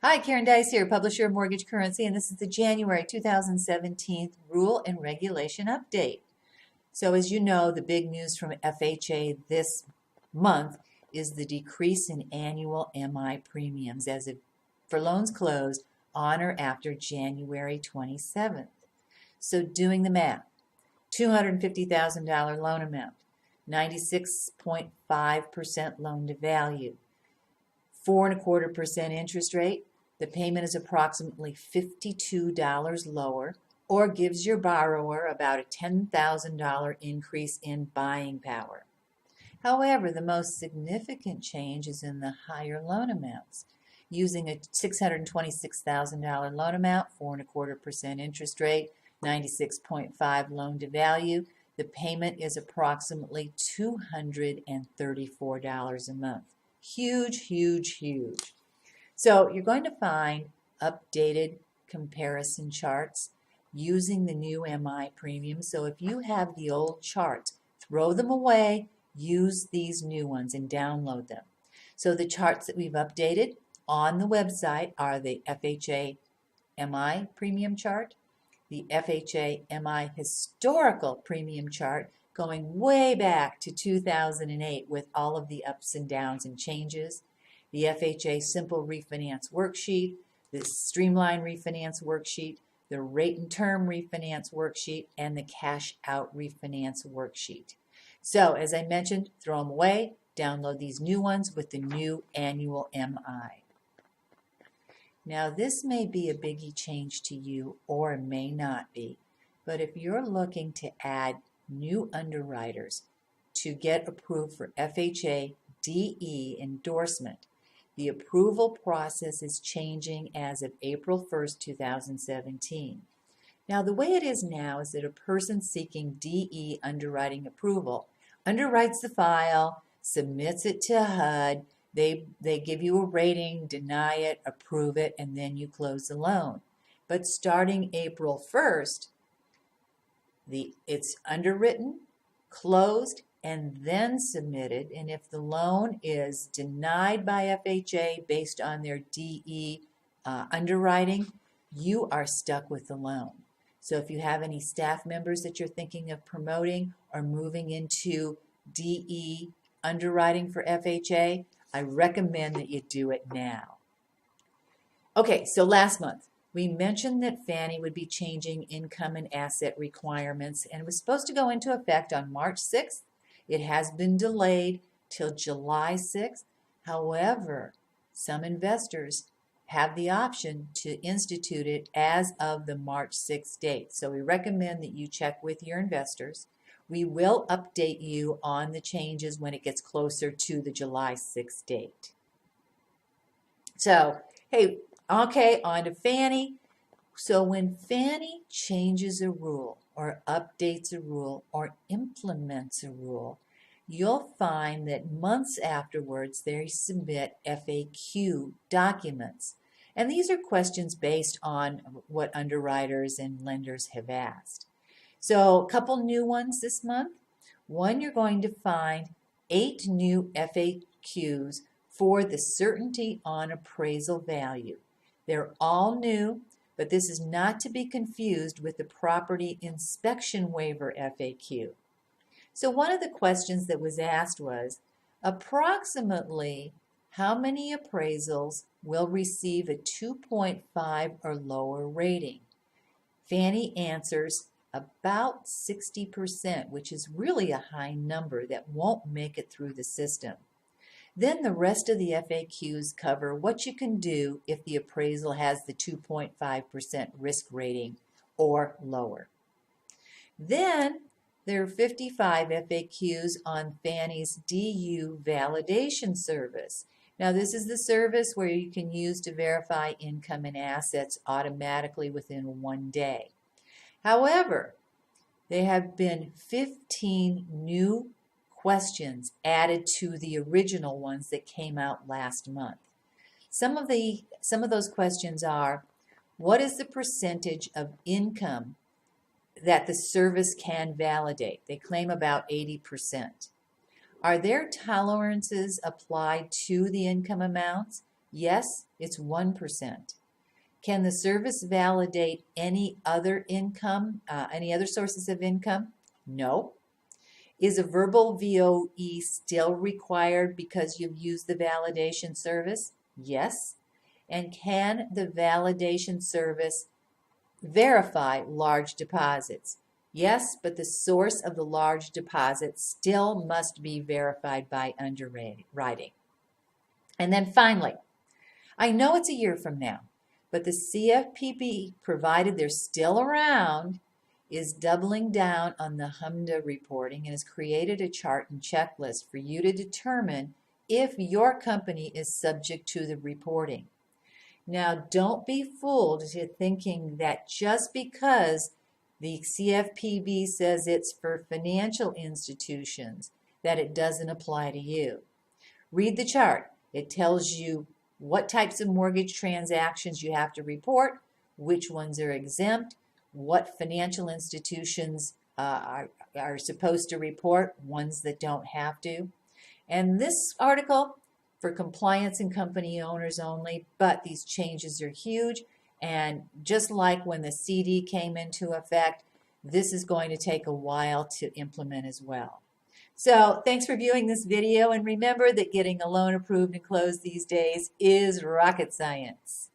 Hi, Karen Deis here, publisher of Mortgage Currency, and this is the January 2017 Rule and Regulation Update. So as you know, the big news from FHA this month is the decrease in annual MI premiums for loans closed on or after January 27th. So doing the math, $250,000 loan amount, 96.5% loan to value, 4.25% interest rate. The payment is approximately $52 lower, or gives your borrower about a $10,000 increase in buying power. However, the most significant change is in the higher loan amounts. Using a $626,000 loan amount, 4.25% interest rate, 96.5 loan to value, the payment is approximately $234 a month. Huge, huge, huge. So you're going to find updated comparison charts using the new MI premium. So if you have the old charts, throw them away, use these new ones and download them. So the charts that we've updated on the website are the FHA MI premium chart, the FHA MI historical premium chart going way back to 2008 with all of the ups and downs and changes, the FHA Simple Refinance Worksheet, the Streamline Refinance Worksheet, the Rate and Term Refinance Worksheet, and the Cash Out Refinance Worksheet. So, as I mentioned, throw them away, download these new ones with the new annual MI. Now, this may be a biggie change to you, or it may not be, but if you're looking to add new underwriters to get approved for FHA DE endorsement, the approval process is changing as of April 1st, 2017. Now, the way it is now is that a person seeking DE underwriting approval underwrites the file, submits it to HUD, they give you a rating, deny it, approve it, and then you close the loan. But starting April 1st, it's underwritten, closed, and then submitted, and if the loan is denied by FHA based on their DE underwriting, you are stuck with the loan. So if you have any staff members that you're thinking of promoting or moving into DE underwriting for FHA, I recommend that you do it now. Okay, so last month, we mentioned that Fannie would be changing income and asset requirements, and it was supposed to go into effect on March 6th. It has been delayed till July 6th. However, some investors have the option to institute it as of the March 6th date. So we recommend that you check with your investors. We will update you on the changes when it gets closer to the July 6th date. So, hey, okay, on to Fannie. So when Fannie changes a rule or updates a rule or implements a rule, you'll find that months afterwards they submit FAQ documents. And these are questions based on what underwriters and lenders have asked. So a couple new ones this month. One, you're going to find 8 new FAQs for the certainty on appraisal value. They're all new, but this is not to be confused with the property inspection waiver FAQ. So one of the questions that was asked was, approximately how many appraisals will receive a 2.5 or lower rating? Fannie answers about 60%, which is really a high number that won't make it through the system. Then the rest of the FAQs cover what you can do if the appraisal has the 2.5% risk rating or lower. Then there are 55 FAQs on Fannie's DU validation service. Now this is the service where you can use to verify income and assets automatically within 1 day. However, there have been 15 new questions added to the original ones that came out last month. Some of those questions are, what is the percentage of income that the service can validate? They claim about 80%. Are there tolerances applied to the income amounts? Yes, it's 1%. Can the service validate any other income, any other sources of income? No. Is a verbal VOE still required because you've used the validation service? Yes. And can the validation service verify large deposits? Yes, but the source of the large deposit still must be verified by underwriting. And then finally, I know it's a year from now, but the CFPB, provided they're still around, is doubling down on the HMDA reporting and has created a chart and checklist for you to determine if your company is subject to the reporting. Now, don't be fooled into thinking that just because the CFPB says it's for financial institutions, that it doesn't apply to you. Read the chart. It tells you what types of mortgage transactions you have to report, which ones are exempt, what financial institutions are supposed to report, ones that don't have to. And this article for compliance and company owners only, but these changes are huge. And just like when the CD came into effect, this is going to take a while to implement as well. So thanks for viewing this video, and remember that getting a loan approved and closed these days is rocket science.